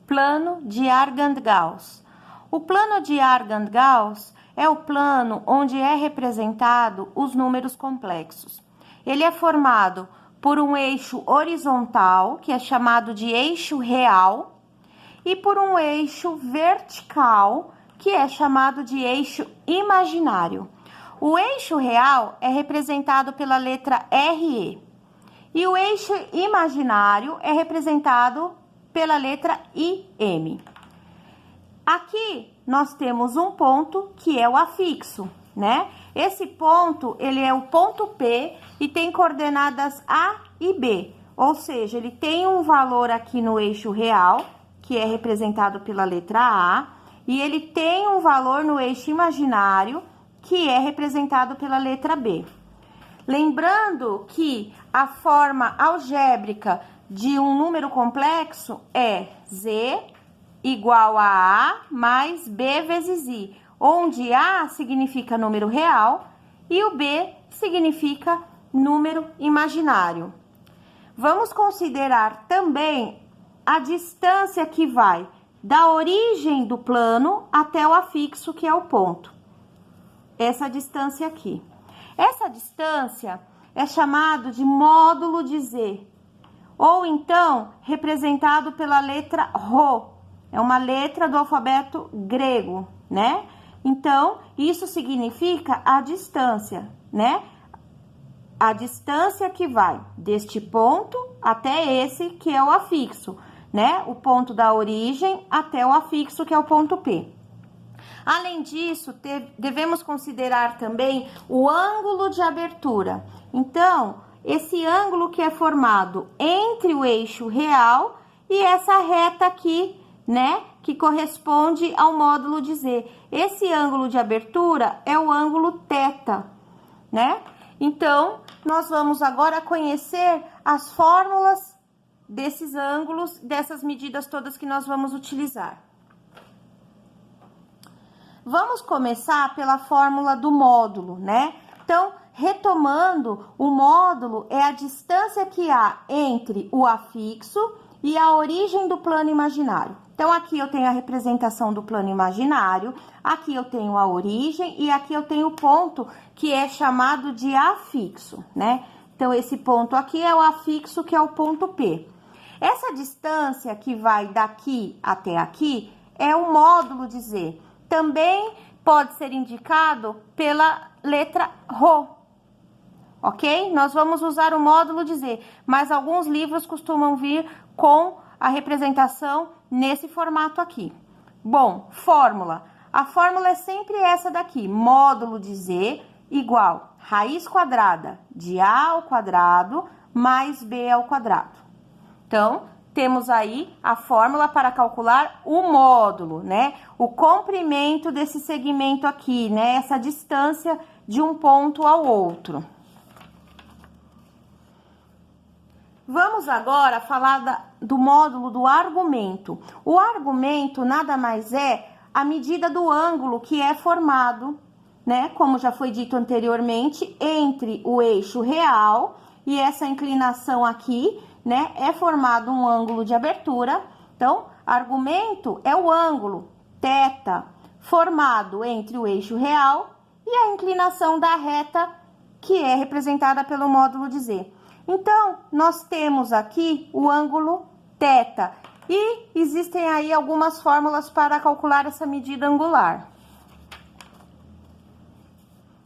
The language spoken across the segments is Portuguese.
plano de Argand-Gauss. O plano de Argand-Gauss é o plano onde é representado os números complexos. Ele é formado por um eixo horizontal, que é chamado de eixo real, e por um eixo vertical, que é chamado de eixo imaginário. O eixo real é representado pela letra RE, e o eixo imaginário é representado pela letra IM. Aqui nós temos um ponto que é o afixo, né? Esse ponto, ele é o ponto P e tem coordenadas A e B, ou seja, ele tem um valor aqui no eixo real, que é representado pela letra A, e ele tem um valor no eixo imaginário, que é representado pela letra B. Lembrando que a forma algébrica de um número complexo é Z igual a A mais B vezes I, onde A significa número real e o B significa número imaginário. Vamos considerar também a distância que vai da origem do plano até o afixo, que é o ponto. Essa distância aqui. Essa distância é chamado de módulo de Z, ou então representado pela letra Rho. É uma letra do alfabeto grego, né? Então, isso significa a distância, né? A distância que vai deste ponto até esse, que é o afixo, né? O ponto da origem até o afixo, que é o ponto P. Além disso, devemos considerar também o ângulo de abertura. Então, esse ângulo que é formado entre o eixo real e essa reta aqui, né? Que corresponde ao módulo de Z. Esse ângulo de abertura é o ângulo θ, né? Então, nós vamos agora conhecer as fórmulas desses ângulos, dessas medidas todas que nós vamos utilizar. Vamos começar pela fórmula do módulo, né? Então, retomando, o módulo é a distância que há entre o afixo e a origem do plano imaginário. Então, aqui eu tenho a representação do plano imaginário, aqui eu tenho a origem e aqui eu tenho o ponto que é chamado de afixo, né? Então, esse ponto aqui é o afixo, que é o ponto P. Essa distância que vai daqui até aqui é o módulo de Z. Também pode ser indicado pela letra Rho, ok? Nós vamos usar o módulo de Z, mas alguns livros costumam vir com a representação nesse formato aqui. Bom, fórmula. A fórmula é sempre essa daqui, módulo de Z igual raiz quadrada de A ao quadrado mais B ao quadrado. Então, temos aí a fórmula para calcular o módulo, né? O comprimento desse segmento aqui, né? Essa distância de um ponto ao outro. Vamos agora falar do módulo do argumento. O argumento nada mais é a medida do ângulo que é formado, né? Como já foi dito anteriormente, entre o eixo real e essa inclinação aqui, né? É formado um ângulo de abertura. Então, argumento é o ângulo θ formado entre o eixo real e a inclinação da reta, que é representada pelo módulo de Z. Então, nós temos aqui o ângulo θ e existem aí algumas fórmulas para calcular essa medida angular.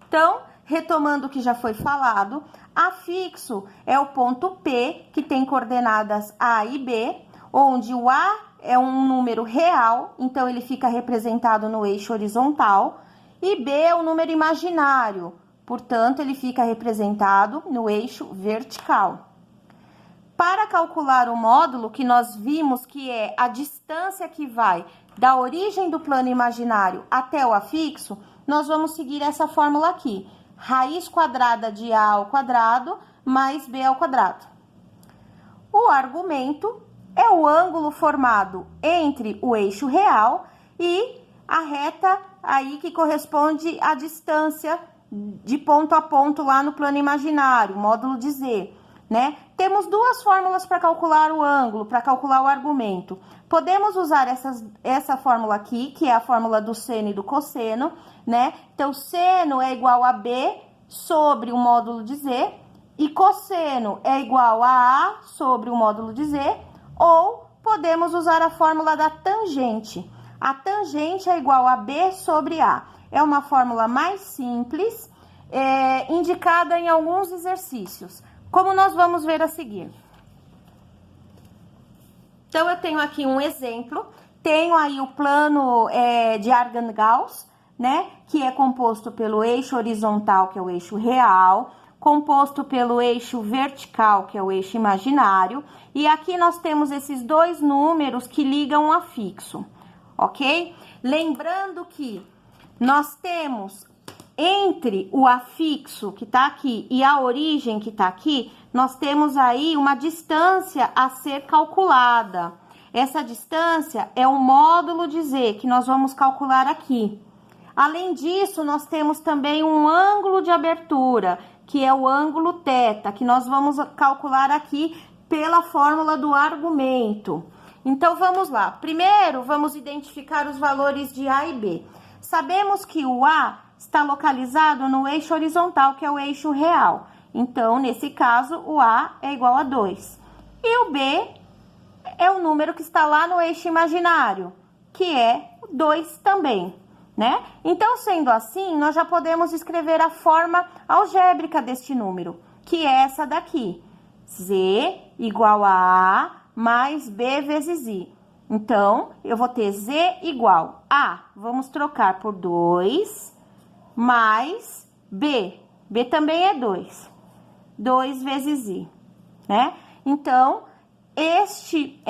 Então, retomando o que já foi falado, afixo é o ponto P, que tem coordenadas A e B, onde o A é um número real, então ele fica representado no eixo horizontal, e B é um número imaginário, portanto, ele fica representado no eixo vertical. Para calcular o módulo, que nós vimos que é a distância que vai da origem do plano imaginário até o afixo, nós vamos seguir essa fórmula aqui. Raiz quadrada de A ao quadrado mais B ao quadrado. O argumento é o ângulo formado entre o eixo real e a reta aí que corresponde à distância de ponto a ponto lá no plano imaginário, módulo de Z. né? Temos duas fórmulas para calcular o ângulo, para calcular o argumento. Podemos usar essa fórmula aqui, que é a fórmula do seno e do cosseno, né? Então, seno é igual a B sobre o módulo de Z, e cosseno é igual a A sobre o módulo de Z, ou podemos usar a fórmula da tangente. A tangente é igual a B sobre A. É uma fórmula mais simples, indicada em alguns exercícios, como nós vamos ver a seguir. Então, eu tenho aqui um exemplo, tenho aí o plano de Argand-Gauss, né, que é composto pelo eixo horizontal, que é o eixo real, composto pelo eixo vertical, que é o eixo imaginário, e aqui nós temos esses dois números que ligam a fixo, ok? Lembrando que nós temos entre o afixo que tá aqui e a origem que tá aqui, nós temos aí uma distância a ser calculada. Essa distância é o módulo de Z que nós vamos calcular aqui. Além disso, nós temos também um ângulo de abertura, que é o ângulo θ, que nós vamos calcular aqui pela fórmula do argumento. Então, vamos lá. Primeiro, vamos identificar os valores de A e B. Sabemos que o A está localizado no eixo horizontal, que é o eixo real. Então, nesse caso, o A é igual a 2. E o B é o número que está lá no eixo imaginário, que é 2 também, né? Então, sendo assim, nós já podemos escrever a forma algébrica deste número, que é essa daqui. Z igual a A mais B vezes I. Então, eu vou ter Z igual a, vamos trocar por 2, mais B. B também é 2. 2 vezes I, né? Então, este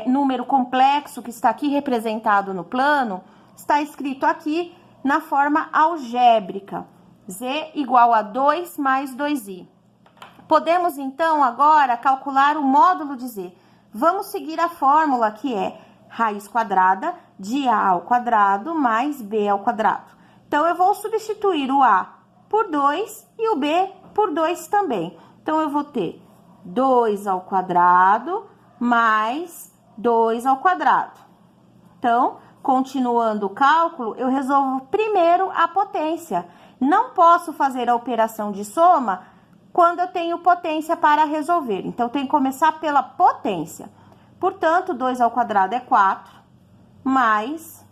número complexo que está aqui representado no plano, está escrito aqui na forma algébrica. Z igual a 2 mais 2i. Podemos, então, agora calcular o módulo de Z. Vamos seguir a fórmula que é raiz quadrada de A ao quadrado mais B ao quadrado. Então, eu vou substituir o A por 2 e o B por 2 também. Então, eu vou ter 2 ao quadrado mais 2 ao quadrado. Então, continuando o cálculo, eu resolvo primeiro a potência. Não posso fazer a operação de soma quando eu tenho potência para resolver. Então, eu tenho que começar pela potência. Portanto, 2 ao quadrado é 4, mais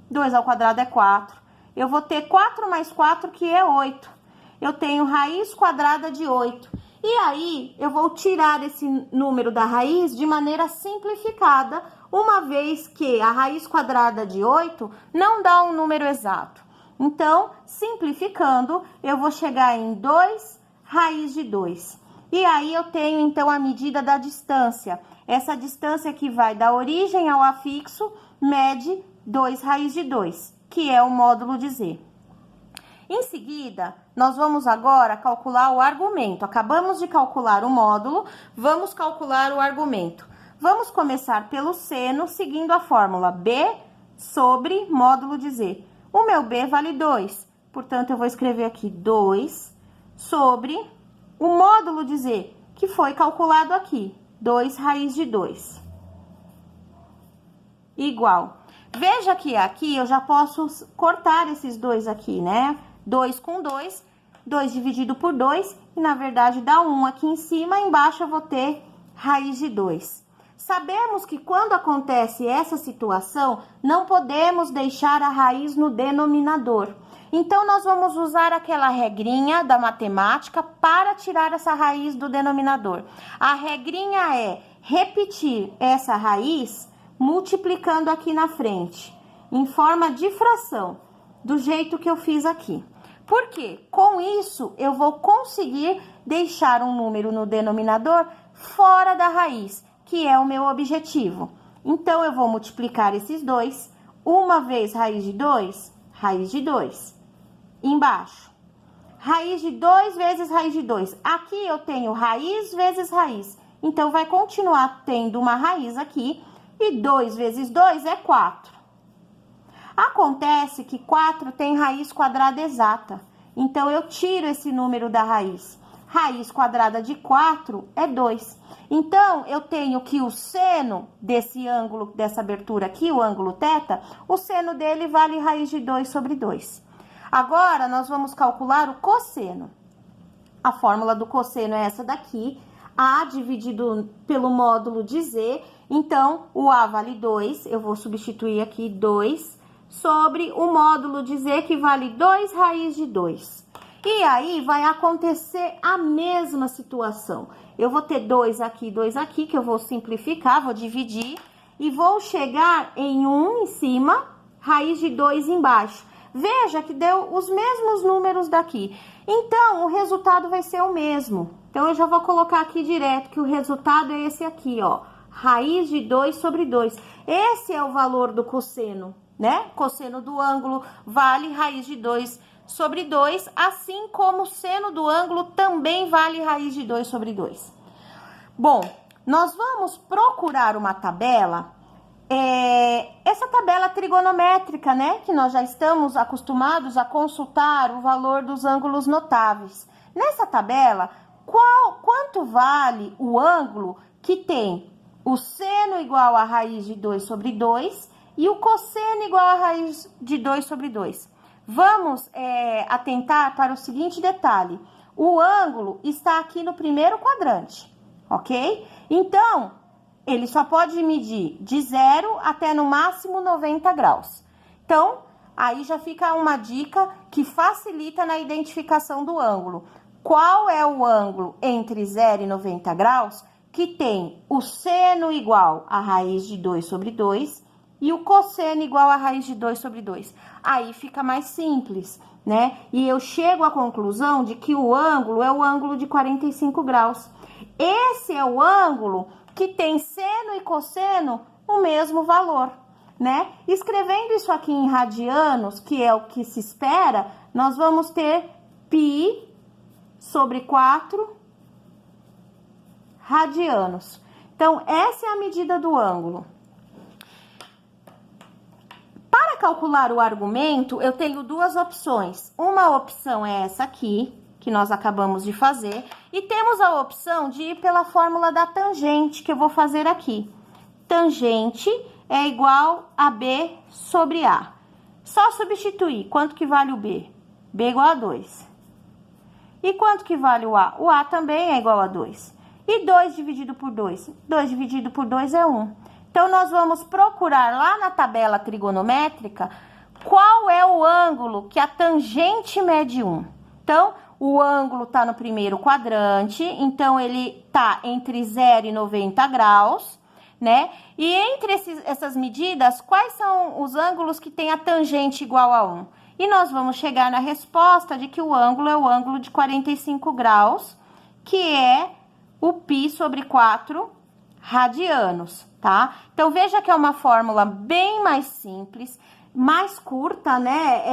2 ao quadrado é 4. Eu vou ter 4 mais 4, que é 8. Eu tenho raiz quadrada de 8. E aí, eu vou tirar esse número da raiz de maneira simplificada, uma vez que a raiz quadrada de 8 não dá um número exato. Então, simplificando, eu vou chegar em 2 raiz de 2. E aí, eu tenho, então, a medida da distância. Essa distância que vai da origem ao afixo mede 2 raiz de 2, que é o módulo de Z. Em seguida, nós vamos agora calcular o argumento. Acabamos de calcular o módulo, vamos calcular o argumento. Vamos começar pelo seno, seguindo a fórmula B sobre módulo de Z. O meu B vale 2, portanto, eu vou escrever aqui 2 sobre o módulo de Z, que foi calculado aqui, 2 raiz de 2. Igual. Veja que aqui eu já posso cortar esses dois aqui, né? 2 com 2, 2 dividido por 2, e na verdade dá 1 aqui em cima, embaixo eu vou ter raiz de 2. Sabemos que quando acontece essa situação, não podemos deixar a raiz no denominador. Então, nós vamos usar aquela regrinha da matemática para tirar essa raiz do denominador. A regrinha é repetir essa raiz multiplicando aqui na frente, em forma de fração, do jeito que eu fiz aqui. Por quê? Com isso, eu vou conseguir deixar um número no denominador fora da raiz, que é o meu objetivo. Então, eu vou multiplicar esses dois. Uma vez raiz de 2, raiz de 2. Embaixo, raiz de 2 vezes raiz de 2. Aqui eu tenho raiz vezes raiz. Então, vai continuar tendo uma raiz aqui. E 2 vezes 2 é 4. Acontece que 4 tem raiz quadrada exata. Então, eu tiro esse número da raiz. raiz quadrada de 4 é 2. Então, eu tenho que o seno desse ângulo, dessa abertura aqui, o ângulo θ, o seno dele vale raiz de 2 sobre 2. Agora, nós vamos calcular o cosseno. A fórmula do cosseno é essa daqui, A dividido pelo módulo de Z. Então, o A vale 2, eu vou substituir aqui 2, sobre o módulo de Z, que vale 2 raiz de 2. E aí, vai acontecer a mesma situação. Eu vou ter 2 aqui, que eu vou simplificar, vou dividir, e vou chegar em 1 em cima, raiz de 2 embaixo. Veja que deu os mesmos números daqui. Então, o resultado vai ser o mesmo. Então, eu já vou colocar aqui direto que o resultado é esse aqui, ó. Raiz de 2 sobre 2. Esse é o valor do cosseno, né? Cosseno do ângulo vale raiz de 2 sobre 2, assim como o seno do ângulo também vale raiz de 2 sobre 2. Bom, nós vamos procurar uma tabela, essa tabela trigonométrica, né? Que nós já estamos acostumados a consultar o valor dos ângulos notáveis. Nessa tabela, quanto vale o ângulo que tem o seno igual a raiz de 2 sobre 2 e o cosseno igual a raiz de 2 sobre 2? Vamos atentar para o seguinte detalhe. O ângulo está aqui no primeiro quadrante, ok? Então, ele só pode medir de 0 até no máximo 90 graus. Então, aí já fica uma dica que facilita na identificação do ângulo. Qual é o ângulo entre 0 e 90 graus que tem o seno igual a raiz de 2 sobre 2 e o cosseno igual a raiz de 2 sobre 2? Aí fica mais simples, né? E eu chego à conclusão de que o ângulo é o ângulo de 45 graus. Esse é o ângulo que tem seno e cosseno o mesmo valor, né? Escrevendo isso aqui em radianos, que é o que se espera, nós vamos ter π sobre 4 radianos. Então, essa é a medida do ângulo. Para calcular o argumento, eu tenho duas opções. Uma opção é essa aqui, que nós acabamos de fazer, e temos a opção de ir pela fórmula da tangente, que eu vou fazer aqui. Tangente é igual a B sobre A. Só substituir. Quanto que vale o B? B igual a 2. E quanto que vale o A? O A também é igual a 2. E 2 dividido por 2? 2 dividido por 2 é 1. Então, nós vamos procurar lá na tabela trigonométrica qual é o ângulo que a tangente mede 1. Então, o ângulo está no primeiro quadrante, então ele está entre 0 e 90 graus, né? E entre essas medidas, quais são os ângulos que têm a tangente igual a 1? E nós vamos chegar na resposta de que o ângulo é o ângulo de 45 graus, que é o π sobre 4 radianos, tá? Então, veja que é uma fórmula bem mais simples, mais curta, né?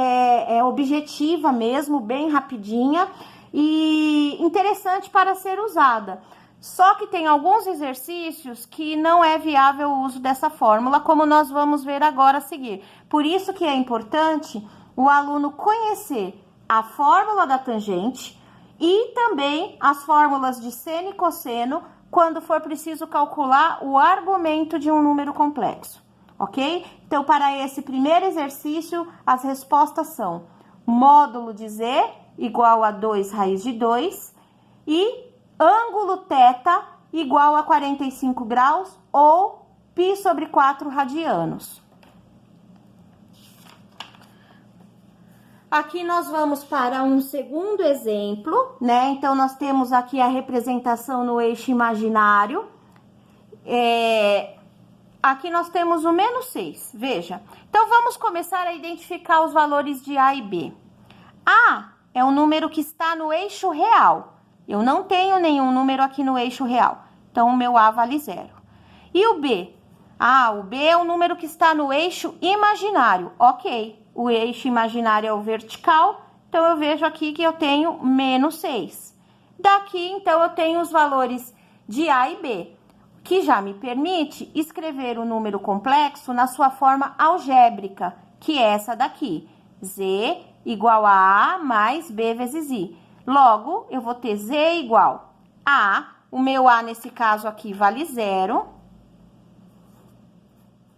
É objetiva mesmo, bem rapidinha e interessante para ser usada. Só que tem alguns exercícios que não é viável o uso dessa fórmula, como nós vamos ver agora a seguir. Por isso que é importante o aluno conhecer a fórmula da tangente e também as fórmulas de seno e cosseno quando for preciso calcular o argumento de um número complexo, ok? Então, para esse primeiro exercício, as respostas são módulo de Z igual a 2 raiz de 2 e ângulo θ igual a 45 graus ou π sobre 4 radianos. Aqui nós vamos para um segundo exemplo, né? Então, nós temos aqui a representação no eixo imaginário. Aqui nós temos o menos 6, veja. Então, vamos começar a identificar os valores de A e B. A é um número que está no eixo real. Eu não tenho nenhum número aqui no eixo real. Então, o meu A vale 0. E o B? O B é um número que está no eixo imaginário. Ok. O eixo imaginário é o vertical, então eu vejo aqui que eu tenho menos 6. Daqui, então, eu tenho os valores de A e B, que já me permite escrever o número complexo na sua forma algébrica, que é essa daqui, Z igual a A mais B vezes I. Logo, eu vou ter Z igual a, o meu A nesse caso aqui vale 0,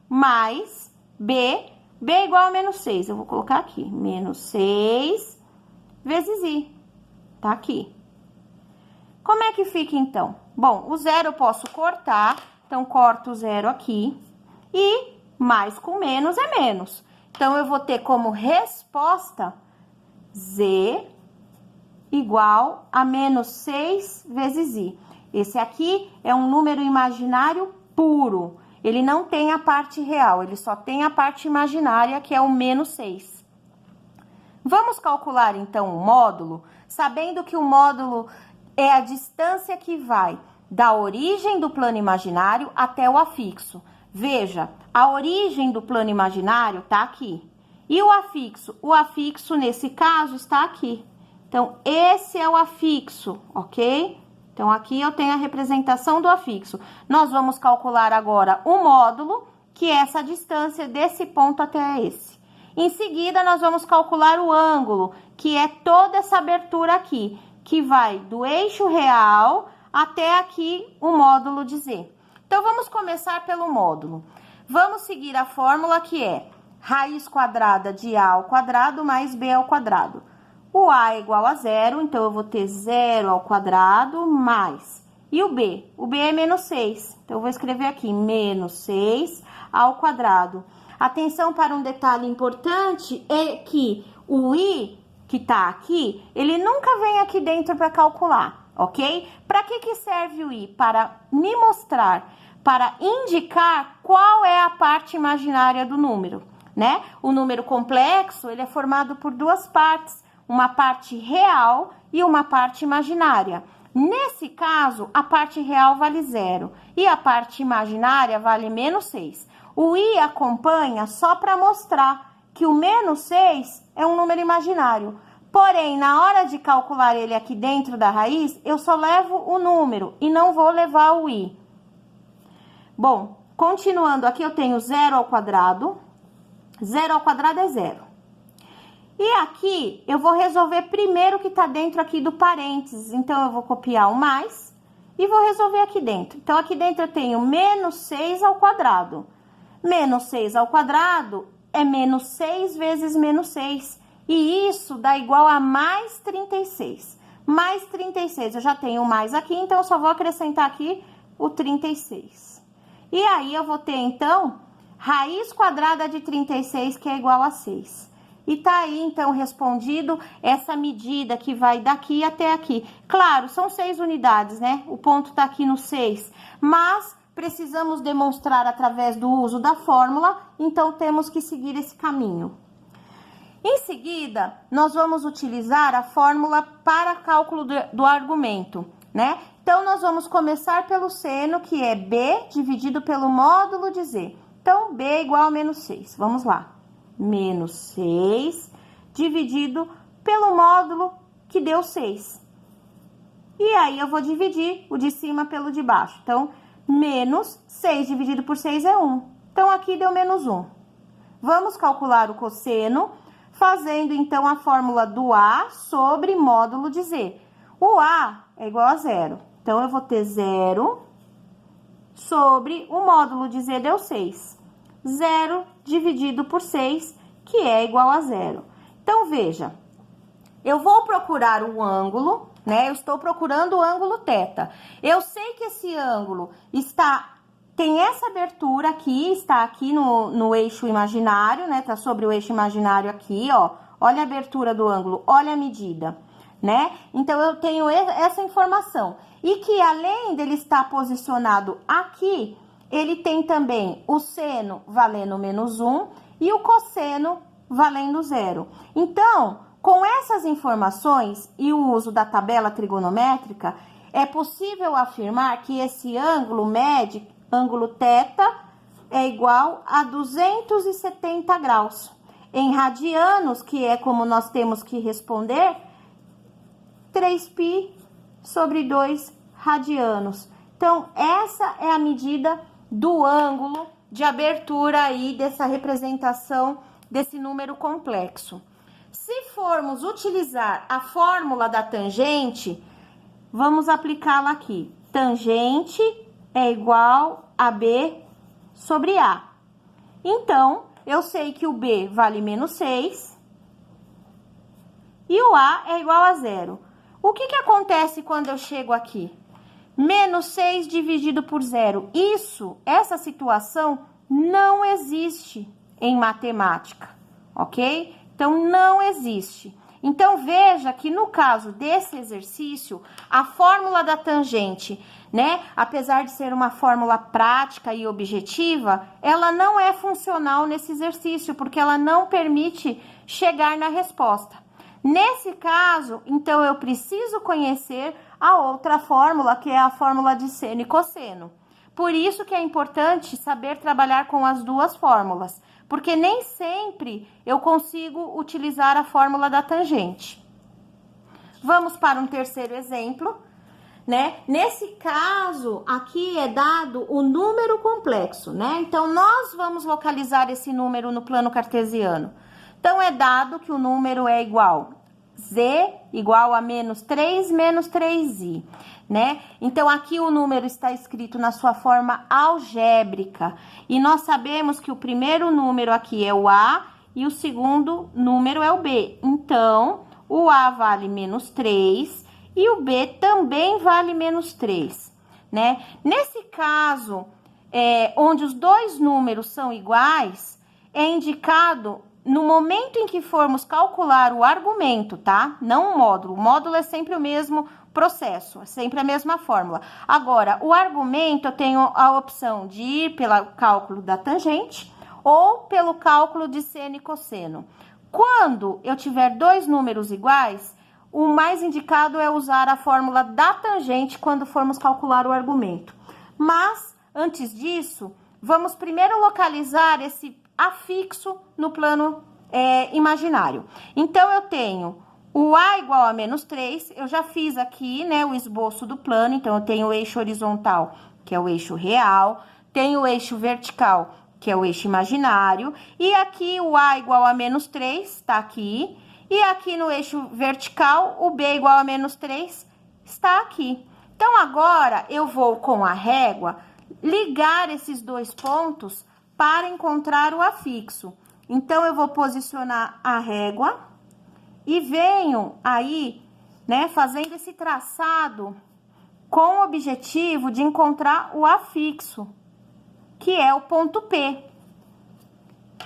mais B é igual a menos 6. Eu vou colocar aqui, menos 6 vezes I, tá aqui. Como é que fica, então? Bom, o 0 eu posso cortar, então, corto o 0 aqui, e mais com menos é menos. Então, eu vou ter como resposta Z igual a menos 6 vezes I. Esse aqui é um número imaginário puro. Ele não tem a parte real, ele só tem a parte imaginária, que é o menos 6. Vamos calcular, então, o módulo, sabendo que o módulo é a distância que vai da origem do plano imaginário até o afixo. Veja, a origem do plano imaginário tá aqui. E o afixo, nesse caso, está aqui. Então, esse é o afixo, ok? Então, aqui eu tenho a representação do afixo. Nós vamos calcular agora o módulo, que é essa distância desse ponto até esse. Em seguida, nós vamos calcular o ângulo, que é toda essa abertura aqui, que vai do eixo real até aqui o módulo de Z. Então, vamos começar pelo módulo. Vamos seguir a fórmula que é raiz quadrada de A ao quadrado mais B ao quadrado. O A é igual a 0, então eu vou ter 0 ao quadrado mais. E o B? O B é menos 6. Então, eu vou escrever aqui, menos 6 ao quadrado. Atenção para um detalhe importante, é que o I, que tá aqui, ele nunca vem aqui dentro para calcular, ok? Para que serve o I? Para me mostrar, para indicar qual é a parte imaginária do número, né? O número complexo, ele é formado por duas partes, uma parte real e uma parte imaginária. Nesse caso, a parte real vale 0 e a parte imaginária vale menos 6. O I acompanha só para mostrar que o menos 6 é um número imaginário. Porém, na hora de calcular ele aqui dentro da raiz, eu só levo o número e não vou levar o I. Bom, continuando aqui, eu tenho 0 ao quadrado. 0 ao quadrado é 0. E aqui, eu vou resolver primeiro o que está dentro aqui do parênteses. Então, eu vou copiar o mais e vou resolver aqui dentro. Então, aqui dentro eu tenho menos 6 ao quadrado. Menos 6 ao quadrado é menos 6 vezes menos 6. E isso dá igual a mais 36. Mais 36, eu já tenho mais aqui, então eu só vou acrescentar aqui o 36. E aí, eu vou ter, então, raiz quadrada de 36, que é igual a 6. E tá aí, então, respondido essa medida que vai daqui até aqui. Claro, são 6 unidades, né? O ponto tá aqui no 6, mas precisamos demonstrar através do uso da fórmula, então temos que seguir esse caminho. Em seguida, nós vamos utilizar a fórmula para cálculo do argumento, né? Então, nós vamos começar pelo seno, que é B dividido pelo módulo de Z. Então, B é igual a menos 6. Vamos lá. Menos 6 dividido pelo módulo que deu 6. E aí, eu vou dividir o de cima pelo de baixo. Então, menos 6 dividido por 6 é 1. Então, aqui deu menos 1. Vamos calcular o cosseno, fazendo, então, a fórmula do A sobre módulo de Z. O A é igual a 0. Então, eu vou ter 0 sobre o módulo de Z deu 6. 0 dividido por 6, que é igual a 0. Então, veja, eu vou procurar o ângulo, né? Eu estou procurando o ângulo θ. Eu sei que esse ângulo tem essa abertura aqui, está aqui no eixo imaginário, né? Tá sobre o eixo imaginário aqui, ó. Olha a abertura do ângulo, olha a medida, né? Então, eu tenho essa informação. E que além dele estar posicionado aqui, ele tem também o seno valendo menos 1 e o cosseno valendo 0. Então, com essas informações e o uso da tabela trigonométrica, é possível afirmar que esse ângulo médio, ângulo θ, é igual a 270 graus. Em radianos, que é como nós temos que responder, 3π sobre 2 radianos. Então, essa é a medida do ângulo de abertura aí dessa representação desse número complexo. Se formos utilizar a fórmula da tangente, vamos aplicá-la aqui. Tangente é igual a B sobre A. Então, eu sei que o B vale menos 6 e o A é igual a 0. O que acontece quando eu chego aqui? Menos 6 dividido por 0. Essa situação não existe em matemática, ok? Então, não existe. Então, veja que no caso desse exercício, a fórmula da tangente, né, apesar de ser uma fórmula prática e objetiva, ela não é funcional nesse exercício, porque ela não permite chegar na resposta. Nesse caso, então, eu preciso conhecer a outra fórmula, que é a fórmula de seno e cosseno. Por isso que é importante saber trabalhar com as duas fórmulas, porque nem sempre eu consigo utilizar a fórmula da tangente. Vamos para um terceiro exemplo, né? Nesse caso, aqui é dado o número complexo, né? Então, nós vamos localizar esse número no plano cartesiano. Então, é dado que o número é igual z igual a menos 3 menos 3i, né? Então, aqui o número está escrito na sua forma algébrica. E nós sabemos que o primeiro número aqui é o A e o segundo número é o B. Então, o A vale menos 3 e o B também vale menos 3, né? Nesse caso, onde os dois números são iguais, é indicado no momento em que formos calcular o argumento, tá? Não o módulo. O módulo é sempre o mesmo processo, é sempre a mesma fórmula. Agora, o argumento, eu tenho a opção de ir pelo cálculo da tangente ou pelo cálculo de seno e cosseno. Quando eu tiver dois números iguais, o mais indicado é usar a fórmula da tangente quando formos calcular o argumento. Mas, antes disso, vamos primeiro localizar esse afixo no plano imaginário. Então, eu tenho o A igual a menos 3, eu já fiz aqui, né, o esboço do plano, então, eu tenho o eixo horizontal, que é o eixo real, tenho o eixo vertical, que é o eixo imaginário, e aqui o A igual a menos 3, tá aqui, e aqui no eixo vertical, o B igual a menos 3, está aqui. Então, agora, eu vou com a régua ligar esses dois pontos para encontrar o afixo. Então, eu vou posicionar a régua e venho aí, né, fazendo esse traçado com o objetivo de encontrar o afixo, que é o ponto P,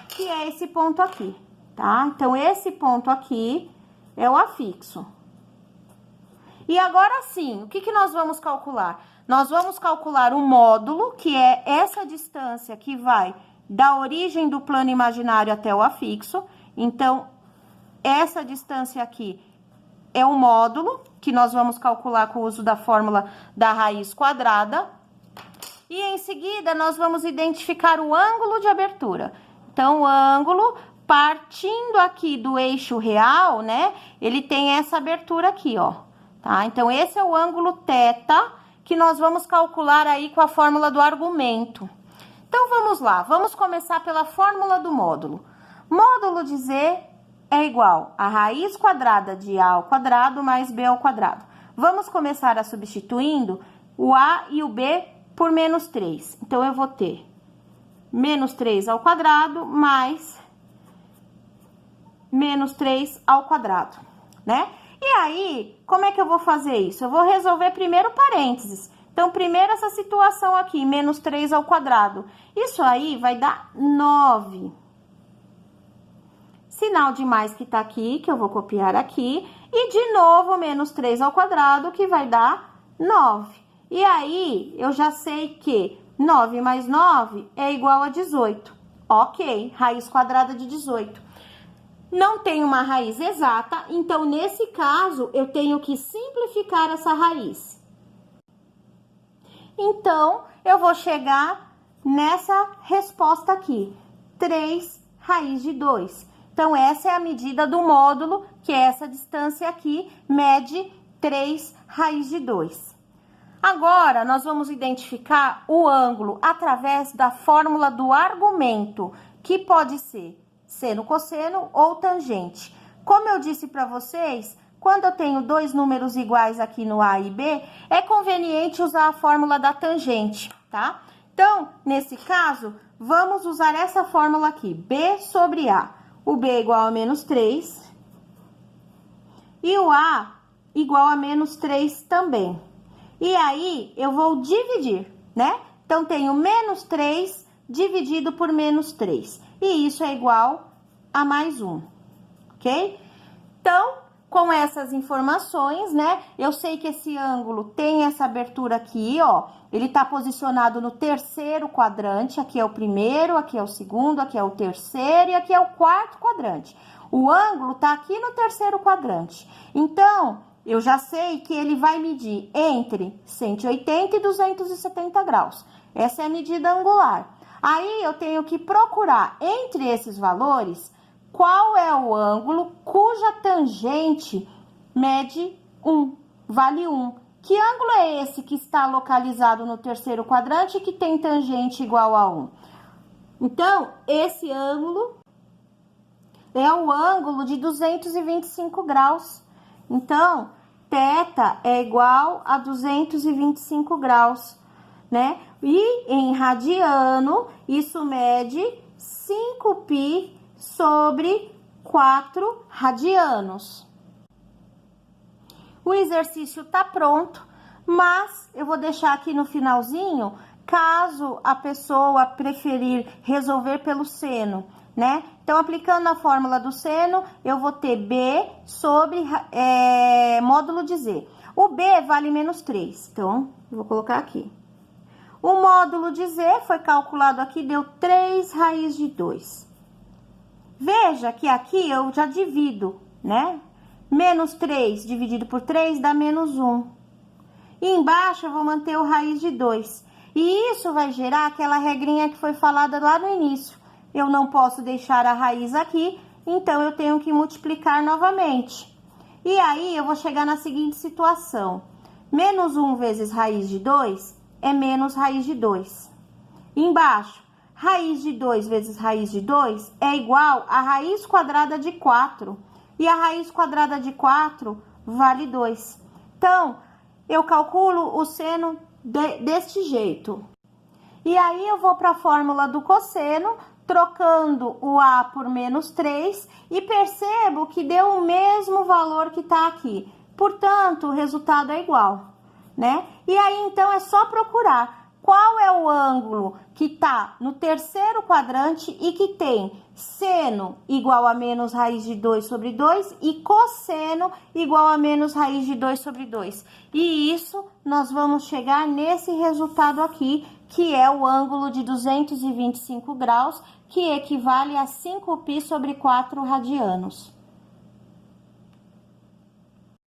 que é esse ponto aqui, tá? Então, esse ponto aqui é o afixo. E agora sim, o que nós vamos calcular? Nós vamos calcular o módulo, que é essa distância que vai da origem do plano imaginário até o afixo. Então, essa distância aqui é o módulo, que nós vamos calcular com o uso da fórmula da raiz quadrada. E, em seguida, nós vamos identificar o ângulo de abertura. Então, o ângulo, partindo aqui do eixo real, né, ele tem essa abertura aqui, ó, tá? Então, esse é o ângulo θ, que nós vamos calcular aí com a fórmula do argumento. Então, vamos lá, vamos começar pela fórmula do módulo. Módulo de z é igual a raiz quadrada de a ao quadrado mais b ao quadrado. Vamos começar a substituindo o a e o b por menos 3. Então, eu vou ter menos 3 ao quadrado mais menos 3 ao quadrado, né? E aí, como é que eu vou fazer isso? Eu vou resolver primeiro parênteses. Então, primeiro essa situação aqui, menos 3 ao quadrado. Isso aí vai dar 9. Sinal de mais que tá aqui, que eu vou copiar aqui. E, de novo, menos 3 ao quadrado, que vai dar 9. E aí, eu já sei que 9 mais 9 é igual a 18. Ok, raiz quadrada de 18. Não tem uma raiz exata, então, nesse caso, eu tenho que simplificar essa raiz. Então, eu vou chegar nessa resposta aqui, 3 raiz de 2. Então, essa é a medida do módulo, que é essa distância aqui, mede 3 raiz de 2. Agora, nós vamos identificar o ângulo através da fórmula do argumento, que pode ser seno, cosseno ou tangente. como eu disse para vocês, quando eu tenho dois números iguais aqui no A e B, é conveniente usar a fórmula da tangente, tá? Então, nesse caso, vamos usar essa fórmula aqui, B sobre A. O B é igual a menos 3 e o A igual a menos 3 também. E aí, eu vou dividir, né? Então, tenho menos 3 dividido por menos 3. E isso é igual a mais 1, ok? Então, com essas informações, né? Eu sei que esse ângulo tem essa abertura aqui, ó. Ele tá posicionado no terceiro quadrante. Aqui é o primeiro, aqui é o segundo, aqui é o terceiro e aqui é o quarto quadrante. O ângulo tá aqui no terceiro quadrante. Então, eu já sei que ele vai medir entre 180 e 270 graus. Essa é a medida angular. Aí, eu tenho que procurar entre esses valores qual é o ângulo cuja tangente mede 1, vale 1. Que ângulo é esse que está localizado no terceiro quadrante e que tem tangente igual a 1? Então, esse ângulo é o ângulo de 225 graus. Então, θ é igual a 225 graus, né? E em radiano, isso mede 5π sobre 4 radianos. O exercício tá pronto, mas eu vou deixar aqui no finalzinho, caso a pessoa preferir resolver pelo seno, né? Então, aplicando a fórmula do seno, eu vou ter B sobre módulo de Z. O B vale menos 3, então, eu vou colocar aqui. O módulo de Z foi calculado aqui, deu 3 raiz de 2. Veja que aqui eu já divido, né? Menos 3 dividido por 3 dá menos 1. E embaixo eu vou manter o raiz de 2. E isso vai gerar aquela regrinha que foi falada lá no início. Eu não posso deixar a raiz aqui, então eu tenho que multiplicar novamente. E aí eu vou chegar na seguinte situação. Menos 1 vezes raiz de 2 é menos raiz de 2. Embaixo, raiz de 2 vezes raiz de 2 é igual a raiz quadrada de 4. E a raiz quadrada de 4 vale 2. Então, eu calculo o seno deste jeito. E aí, eu vou para a fórmula do cosseno, trocando o A por menos 3, e percebo que deu o mesmo valor que está aqui. Portanto, o resultado é igual, né? E aí, então, é só procurar qual é o ângulo que está no terceiro quadrante e que tem seno igual a menos raiz de 2 sobre 2 e cosseno igual a menos raiz de 2 sobre 2. E isso nós vamos chegar nesse resultado aqui, que é o ângulo de 225 graus, que equivale a 5π sobre 4 radianos.